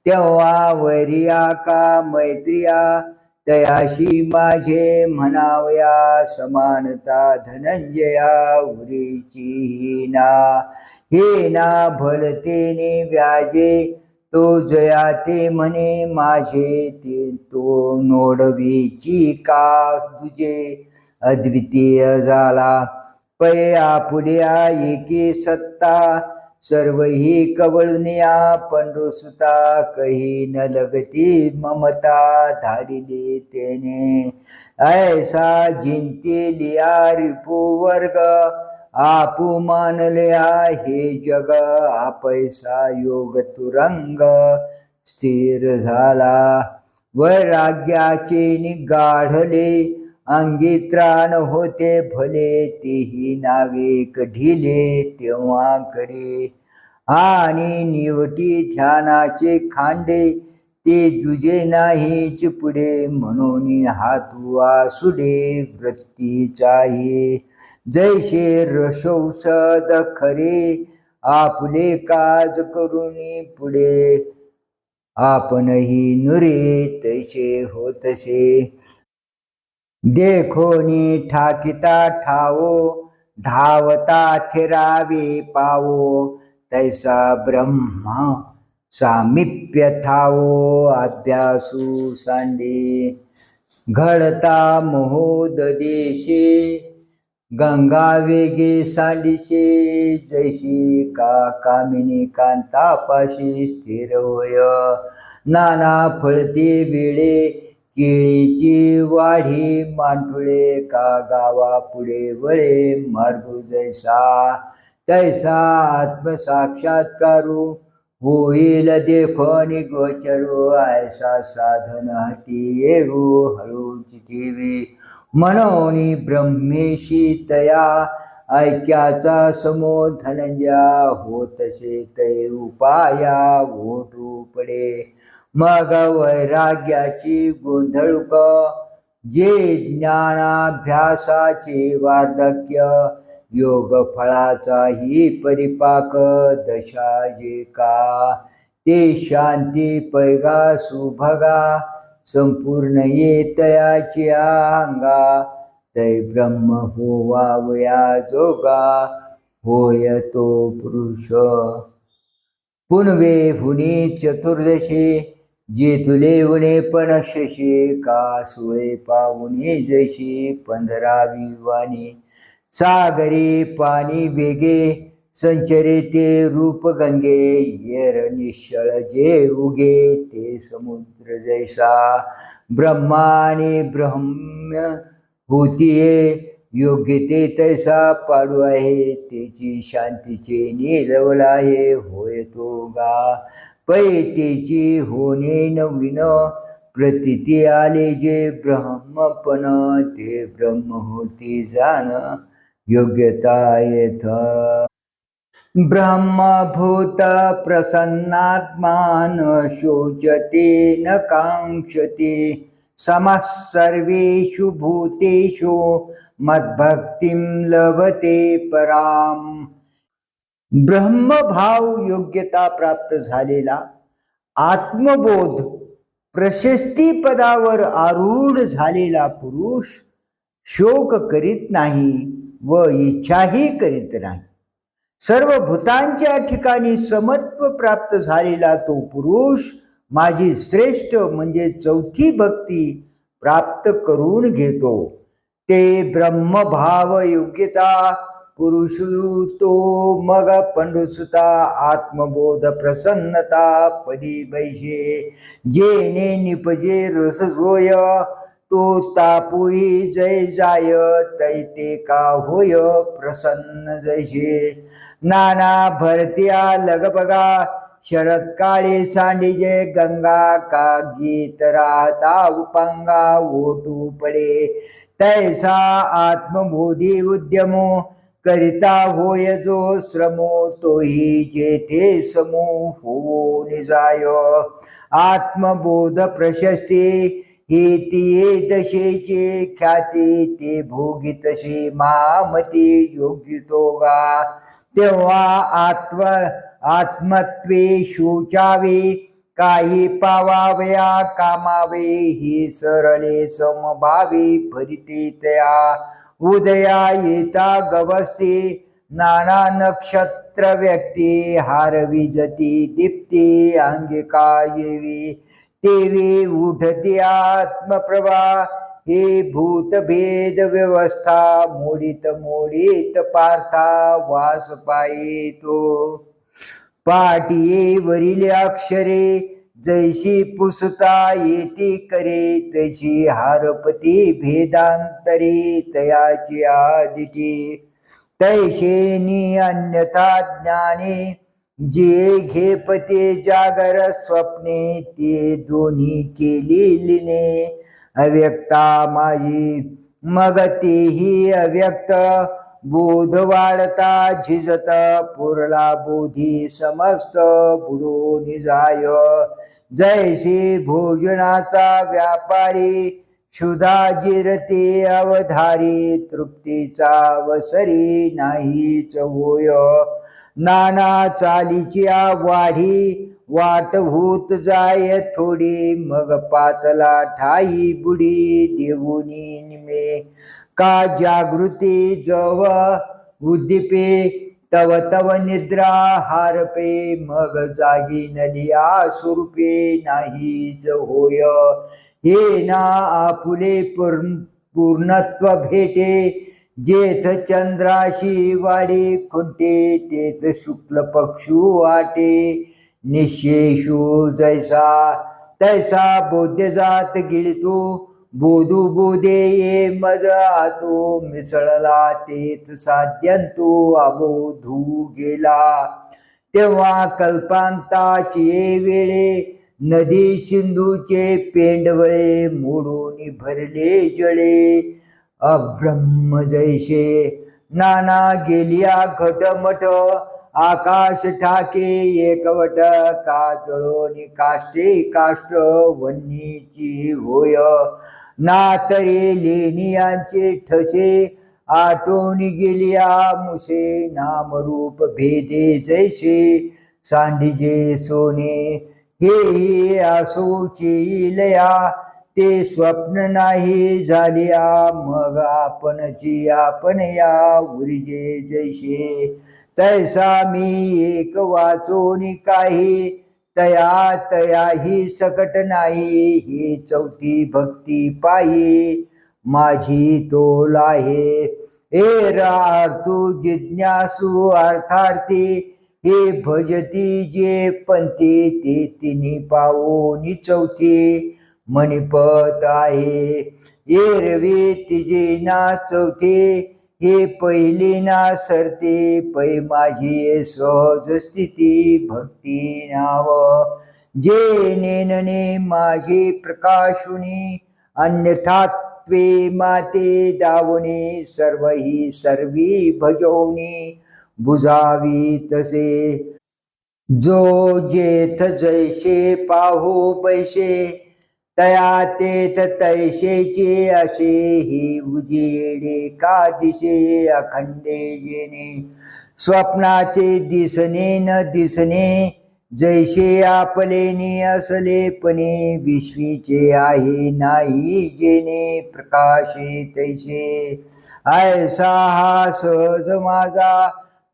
तेव्हा वैरिया का मैत्रिया, तयाशी माझे म्हणावया, समानता धनंजया उरीची ना. हे ना भलतेने व्याजे, तो जया ते म्हणे माझे, ते तो नोडवीची का तुझे, अद्वितीय झाला. पै आपुल्या एके सत्ता, सर्व ही कवळून या पंडुसुता, कही न लगती ममता धाडिली तेने. ऐसा जिंकेलिया रिपू वर्ग, आपू मानल्या हे जग, आपैसा योग तुरंग स्थिर झाला. वैराग्याचे निगाढले, अंगी त्राण होते भले, तेही नावे कढिले तेव्हा करे. आणि निवटी ध्यानाचे खांडे, ते तुझे नाहीच पुढे, म्हणून हातू आसुडे वृत्तीचाही. जैसे रसौषध खरे, आपले काज करुनी पुढे, आपणही नुरे तैसे होतसे. देखोनी ठाकिता ठावो, धावता थिरावे पावो, तैसा ब्रह्म सामिप्य थावो, अभ्यासू सांडे. घडता महोद देशे, गंगा वेगे सांडिशे, जैशी का कामिनी कांतापाशी स्थिर होय. नाना फळते वेळे, केळीची वाढी मांडुळे, का गावा पुढे वळे, मार्ग जैसा तैसा आत्मसाक्षात्कारू, होईल देखोनी गोचरू, ऐसा साधन हाती येरू, हळूच ठेवी मनोनी ब्रह्मेशी तया. ऐक्याचा समो धनंजया, होतसे तै उपाया ओढू पडे. मग वैराग्याची गोंधळुक, जे ज्ञानाभ्यासाचे वार्धक्य, योग फळाचाही परिपाक दशा जे का. ते शांती पैगा सुभगा, संपूर्ण येतयाची अंगा, तै ब्रह्म होवावया जोगा, होय तो पुरुष. पुनवे हुनी चतुर्दशी, जे तुले उणे पण शशी, का सुळे पाहुणे जैशी 15वी वाणी. सागरी पाणी वेगे, संचरे ते रूप गंगे, येर निश्चळ जे उगे, ते समुद्र जैसा. ब्रह्माने ब्रह्म होतीये, योग्य ते तैसा पाडू आहे, त्याची शांतीचे निलवल आहे, होय तो गा. पै तेची होणे नवीन, प्रतीती आले जे ब्रह्मपण, ते ब्रह्म होती जाण. योग्यता येथ ब्रह्मभूत प्रसन्नात्मा न शोचते न कांक्षते समः सर्वेषु भूतेषु मद्भक्तिं लभते पराम. ब्रह्मभाव योग्यता प्राप्त झालेला, आत्मबोध प्रशस्ती पदावर आरूढ झालेला पुरुष शोक करीत नाही व इच्छाही करीत नाही. सर्व भूतांच्या ठिकाणी समत्व प्राप्त झालेला तो पुरुष माझी श्रेष्ठ म्हणजे चौथी भक्ती प्राप्त करून घेतो. ते ब्रह्मभाव योग्यता पुरुष तो मग पंडुसुता आत्मबोध प्रसन्नता पदी बैशे. जेने निपजे रस जोय तो तापुई जय जाय तैते का होय प्रसन्न जैसे. नाना भरत्या लगबगा शरद काळे सांडिजे गंगा का गीत राहता उपांगा ओटू पडे. तैसा आत्मबोधी उद्यमो करिता होय जो श्रमो तोही जेथे समो हो निजाय. आत्मबोध प्रशस्ती हे दशेचे ख्याती ते भोगी तसे मामती योग्यतोगा. तेव्हा आत्मत्वे शोचावे काही पावावया कामावे ही सरळे समभावी भरिते तया. उदया येता गवस्ती नाना नक्षत्र व्यक्ती हारवी जती दीप्ती अंगिका येवी. तेवी उठती आत्मप्रभा हे भूतभेद व्यवस्था मोडीत मोडीत पार्था वास पाये तो. पाटिये वरील अक्षरे जैशी पुसता येती करे तशी हारपती भेदांतरी तयाची आदिती. तैशेनी अन्यथा ज्ञाने जे घेपते जागर स्वप्ने ते दोन्ही केली लिने. अव्यक्ता माझी मग तेही अव्यक्त बोध वाढता झिजत पुरला बोधी समस्त बुडून जाय. जैसे भोजनाचा व्यापारी क्षुधा जिरते अवधारी तृप्तीचा वसरी नाहीच होय. नाना चालीची वाढी वाट होत जाय थोडी मग पातला ठाई बुडी देऊनी निमे. का जागृती जव उद्दीपे तव तव निद्रा हारपे मग जागी नलिया स्वरूपे नाहीच होय. हे ना आपुले पूर्णत्व भेटे जेथ चंद्राशी वाडे खुंटे तेथ शुक्ल पक्षू वाटे. निशेषु जैसा तैसा बोध्य जात गिळतो बोधू बोधे ये मज आतो मिसळला तेथ साध्यंतो अबोधू गेला. तेव्हा कल्पांताचे वेळे नदी सिंधूचे पेंडवळे मोडून भरले जळे. अब्रह्म जैसे नाना गेलिया घटमट आकाश ठाके एकवट का जळोनी काष्टे काष्ट वन्नीची होय. नातरे लेनियांचे ठसे आटोन गेलिया मुसे नामरूप भेदे जैसे सांडिजे सोने. हे असोची लया ते स्वप्न नाही झालिया मग आपणची आपण या उर्जे जैसे. तैसा मी एक वाचोनी काही तया तयाही सकट नाही. हे चौथी भक्ती पायी माझी तोल आहे. हे रार्थू जिज्ञासू अर्थार्थी हे भजती जे पंथी ते तिन्ही पावोनी चौथी मणिपत आहे. एरवी तिजे ना चौथे हे पहिली ना सरते पै माझी सहज स्थिती भक्ती नाव. जे नेनने माझे प्रकाशुनी अन्यथा त्वे माते दावणे सर्व ही सर्वी भजवणी बुजावी तसे जो जेथ जैसे पाहो पैसे तया तेथ तैसेचे असे ही उजेडे का दिसे अखंडे जेणे स्वप्नाचे दिसणे न दिसणे जैसे आपलेने असलेपणे विश्वीचे आहे नाही जेणे प्रकाशे तैसे ऐसा हा सहज माझा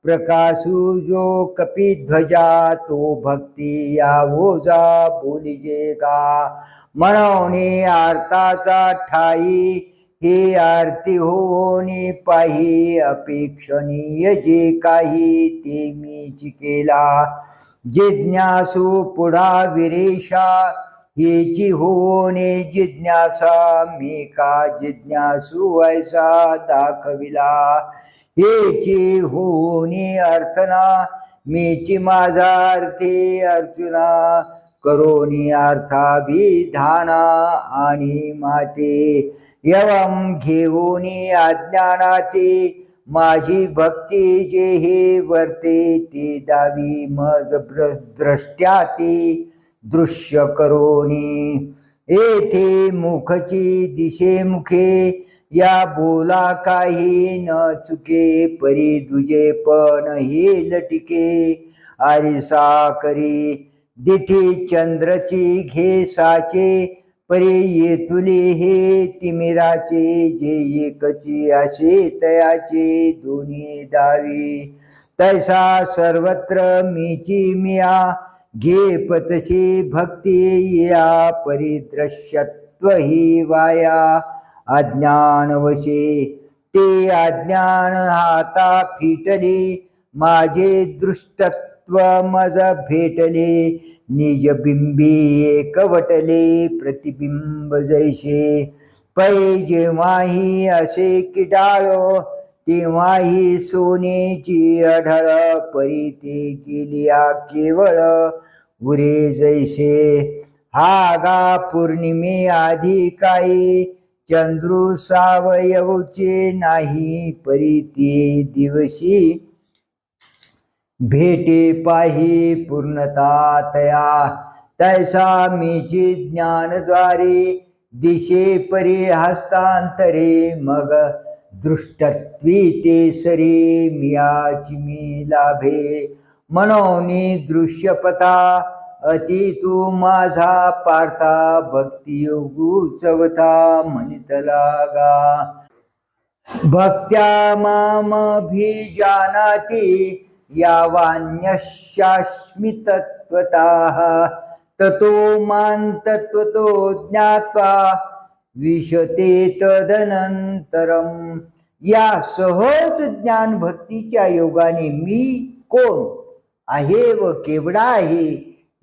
प्रकाशू जो कपिध्वजा तो भक्ती या ओजा बोलिजे का म्हणून आरताचा ठाई हे आरती होणे पाही अपेक्षणीय जे काही ते मीच केला जिज्ञासू पुढा विरेशा हेची होणे जिज्ञासा मी का जिज्ञासू ऐसा दाखविला हेची होणे अर्थना मीची माझा अर्थे अर्जुना करोनी अर्थाभिधाना आणि माते यवम घेऊनी अज्ञानाते माझी भक्ती जे हे वर्ते ते दावी मज द्रष्ट्या ते दृश्य करोनी येथे मुखची दिशे मुखे या बोला काही न चुके परी दुजे पण हे लटिके आरिसा करी दिठी चंद्रची घे साचे परी येतुले हे तिमिराचे जे एकची असे तयाचे दोन्ही दावी तैसा सर्वत्र मीची मिया घे पतशी भक्ती या परिदृश्यत्व ही वाया अज्ञानवशे ते अज्ञान हाता फिटले माझे दृष्टत्व मज भेटले निजबिंबी एकवटले प्रतिबिंब जैसे पै जेव्हाही असे किडाळो तेव्हाही सोनेची अढळ परी ते केलिया केवळ उरे जैसे हा गा पौर्णिमे आधी काही चंद्रू सावयवचे नाही परी ते दिवशी भेटे पाही पूर्णता तया तैसा मीची ज्ञानद्वारे दिशे परी हस्तांतरे मग दृष्टत्वी ते सरी मियाची मी लाभे मनोनी दृश्यपता अति तू माझा पार्था भक्तियोगू चवथा म्हणितला गा भक्त्या मामभिजानाति यावान्यशास्मि तत्त्वतः ततो मां तत्त्वतो ज्ञात्वा विशते तदनंतरम या सहज ज्ञान भक्तीच्या योगाने मी कोण आहे व केवढा आहे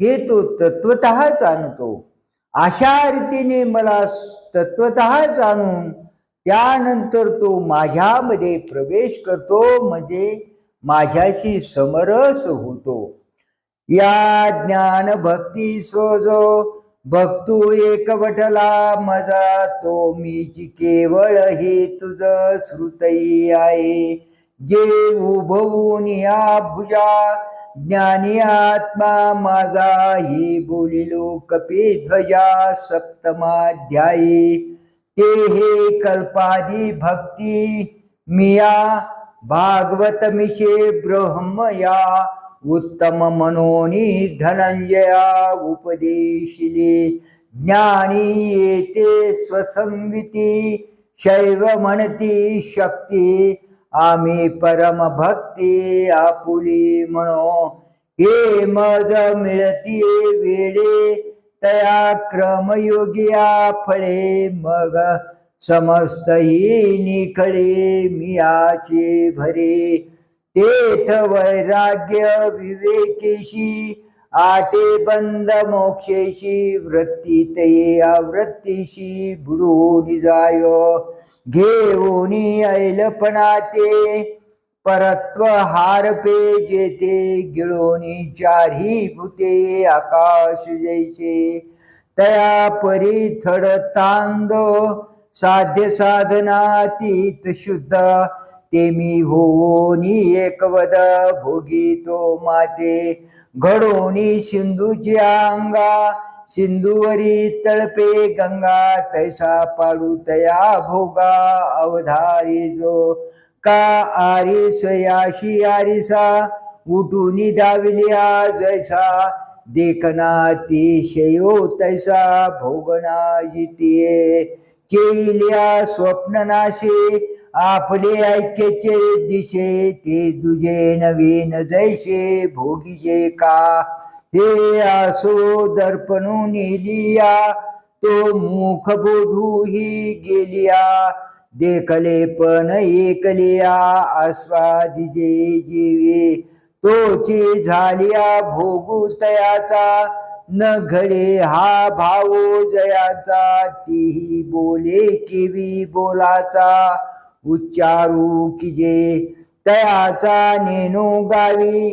हे तो तत्वतः जाणतो अशा रीतीने मला तत्वतः जाणून त्यानंतर तो माझ्यामध्ये प्रवेश करतो म्हणजे माझ्याशी समरस होतो या ज्ञान भक्ती सोजो भक्तू एकवटला मजा तो मीची केवळ हे तुझ श्रुतई आहे जे उभवून या भुजा ज्ञानी आत्मा माझा ही बोलिलो कपिध्वजा सप्तमाध्यायी ते हे कल्पादी भक्ती मिया भागवत मिशे ब्रह्मया उत्तम मनोनी धनंजया उपदेशिले ज्ञानी येते स्वसंविती शैव म्हणती शक्ती आम्ही परम भक्ती आपुली म्हणो हे मज मिळती वेळे तया क्रमयोगिया फळे मग समस्त ही निखळे मियाचे भरे तेथ वैराग्य विवेकेशी आटे बंद मोक्षेशी वृत्ती ते आवृत्तीशी बुडून जायो घेऊनी ऐलपणाते परत्व हारपे जेते गिळोनी चारही भूते आकाश जैसे तया परी थड तांदो साध्य साधनातीत शुद्ध ते मी होनी एकवद भोगी तो माते घडोनी सिंधूच्या अंगा सिंधुवरी तळपे गंगा तैसा पाडू तया भोगा अवधारी जो का आरिस याशी आरिसा उठूनी दाविलिया जैसा देखना तिशयो तैसा भोगना जितिये चेलिया स्वप्ननाशे आपले ऐक्यचे दिशे ते दुजे नवीन जैसे भोगीजे का हे आसो दर्पणू नेलिया तो मुख बोधू ही गेलिया देखले पण एकलिया आस्वादिजे जीवे तोची झालिया भोगू तयाचा न घडे हा भावो जयाचा तीही बोले केवी बोलाचा उच्चारू किजे तयाचा नेनो गावी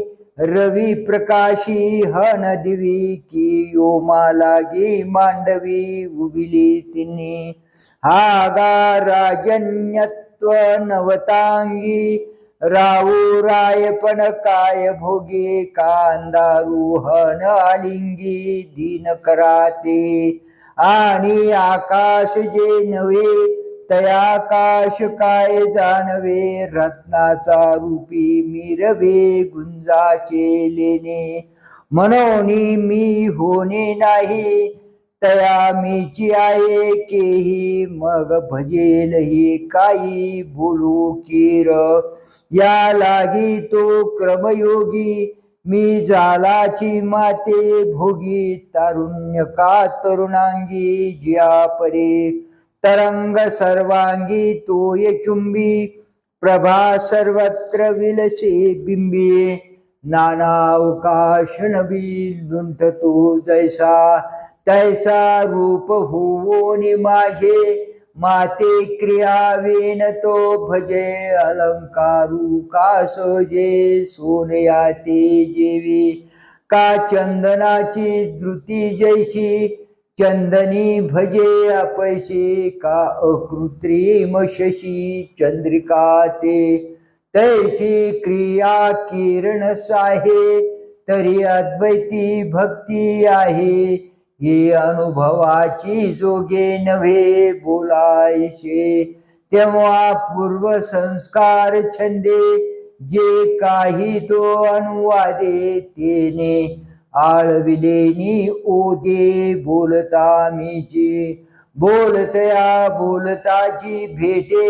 रवी प्रकाशी हन दिवी की योमा लागी मांडवी उबिली तिन्ही हा गा राजन्यत्व नवतांगी राहू रायपण काय भोगे कांदारू हन आलिंगी दीन कराते आणि आकाश जे नव्हे तयाकाश काय जाणवे रत्नाचा रूपी मिरवे गुंजाचे लेणे मनोनी मी होणे नाही तया मीची आहे केही मग भजेल ही काही बोलू कीर या लागी तो क्रमयोगी मी जालाची माते भोगी तारुण्य का तरुणांगी ज्या परे तरंग सर्वांगी तोय चुंबी प्रभा सर्वत्र विलसे बिंबी नाना अवकाश नवी लुंटतो जैसा तैसा रूप होवोनी माझे माते क्रियावेन तो भजे अलंकारू का सजे सोनयाते जेवी का चंदनाची धृती जैशी चंदनी भजे अपैसे का अकृत्रिम शशी चंद्रिका ते तैशी क्रिया किरण साहे तरी अद्वैती भक्ती आहे हे अनुभवाची जोगे नव्हे बोलायचे तेव्हा पूर्व संस्कार छंदे जे काही तो अनुवादे तेने आळविलेनी ओदे बोलता मीची बोलतया बोलताची भेटे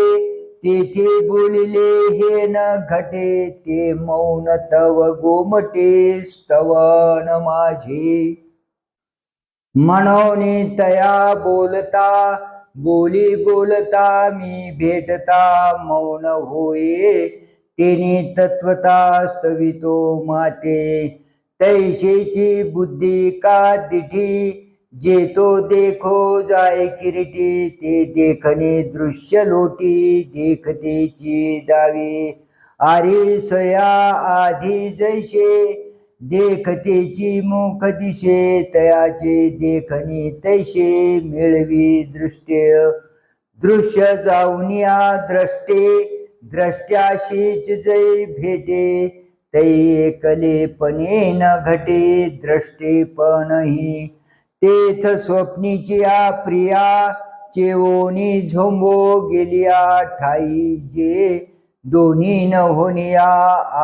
तेथे बोलिले हे न घटे ते मौन तव गोमटे स्तवन माझे मनोनी तया बोलता बोली बोलता मी भेटता मौन होये तेने तत्वता स्तवितो माते तैशेची बुद्धी का दिठी जे तो देखो जाय किरीटी ते देखणे दृश्य लोटी देखतेची दावी आरिसया आधी जैसे देखतेची मुख दिशे तयाचे देखणे तैसे मिळवी दृश्य जाऊनिया द्रष्टे द्रष्ट्याशीच जय भेटे तै एकलेपणे न घटे द्रष्टेपणही तेथ स्वप्नीची प्रिया चेवोनी झोंबो गेलिया ठाई जे दोन्ही न होनिया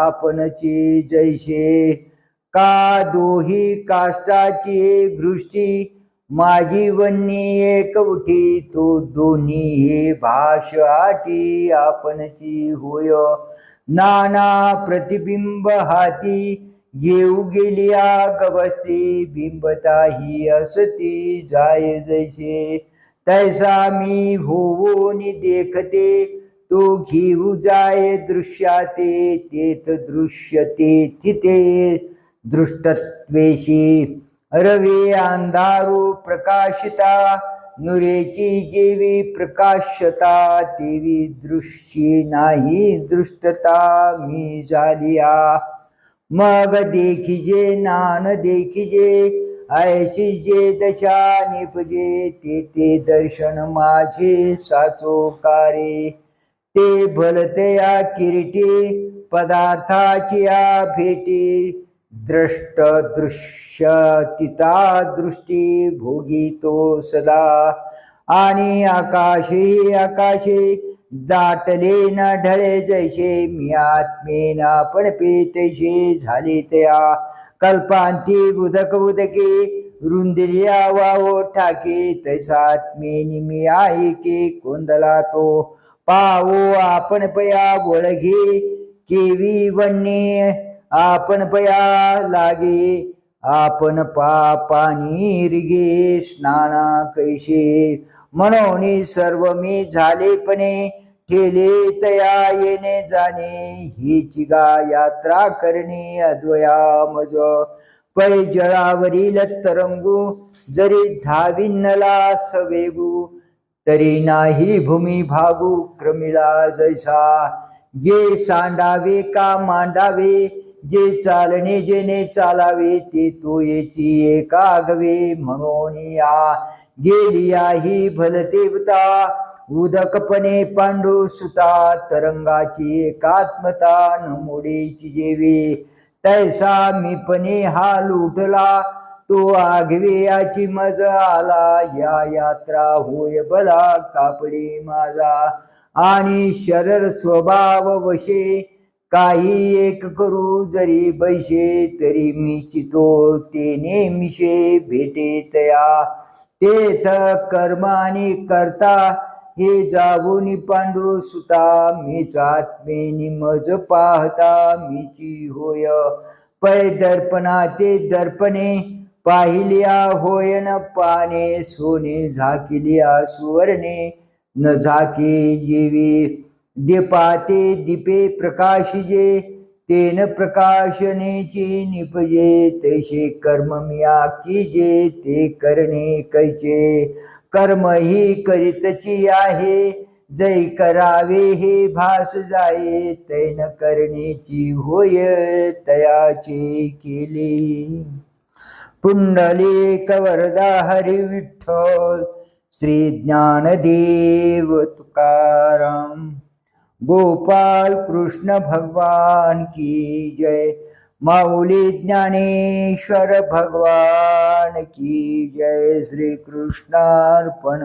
आपणची जैसे का दोही काष्टाची घृष्टी माझी वन्नी एक उठी तो दोन्ही हे भाष आटी आपणची होय नाना प्रतिबिंब हाती घेऊ गेलिया गवस्ती बिंबता ही असती जाय जैसे तैसा मी होवोनी देखते तो घेऊ जाय दृश्याते तेथ दृश्यते तिथे दृष्टत्वेशी रवी अंधारू प्रकाशिता नुरेची जेवी प्रकाशता तेवी दृश्ये नाही दृष्टता मी झालिया मग देखिजे नान देखिजे ऐशी जे दशा निपजे ते दर्शन माझे साचोकारे ते भलतया किरीटी पदार्थाची या भेटी दृष्ट दृश्य तिता दृष्टी भोगितो सदा आणि आकाशी आकाशी दाटले न ढळे जैसे मी आत्मेना पण तैसे झाले तया कल्पांती उदक उदके रुंदिल्या वावो ठाके तैसा आत्मेनी मी आहे की कोंदला तो पावो आपण पया ओळघे केवी वन्ने आपण पया लागे आपण पापानी रिगे स्नाना कैसे म्हणून सर्व मी झालेपणे ठेले तया येणे जाणे हीची गा यात्रा करणे अद्वया मज पै जळावरील तरंगू जरी धाविन्नला सवेगू तरी नाही भूमी भागू क्रमिला जैसा जे सांडावे का मांडावे जे चालणे जेने चालावे ते तो येची एकागवे म्हणून या गेलिया ही भलदेवता उदकपणे पांडू सुता तरंगाची एकात्मता नमोडीची जेवी तैसा मीपणे हा लुटला तो आगवे याची मज आला या यात्रा होय बला कापडी माझा आणि शरर स्वभाव वशे काही एक करू जरी बैशे तरी मी चितो ते नेमिशे भेटे तया तेथ कर्म आणि करता हे जाऊन पांडू सुता मीच आत्मेनी मज पाहता मीची होय पै दर्पणा ते दर्पणे पाहिल्या होय न पाने सोने झाकिलिया सुवर्णे न झाके जेवी दीपाते दीपे प्रकाशिजे तेन प्रकाशनेची निपजे तैसे कर्म मिया कीजे ते करणे कैचे कर्म ही करीतची आहे जै करावे हे भास जाये तैन करण्याची होय तयाचे केले पुंडलिक वरदा हरी विठ्ठल श्री ज्ञानदेव तुकाराम गोपाल कृष्ण भगवान की जय माऊली ज्ञानेश्वर भगवान की जय श्री कृष्णार्पणमस्तु।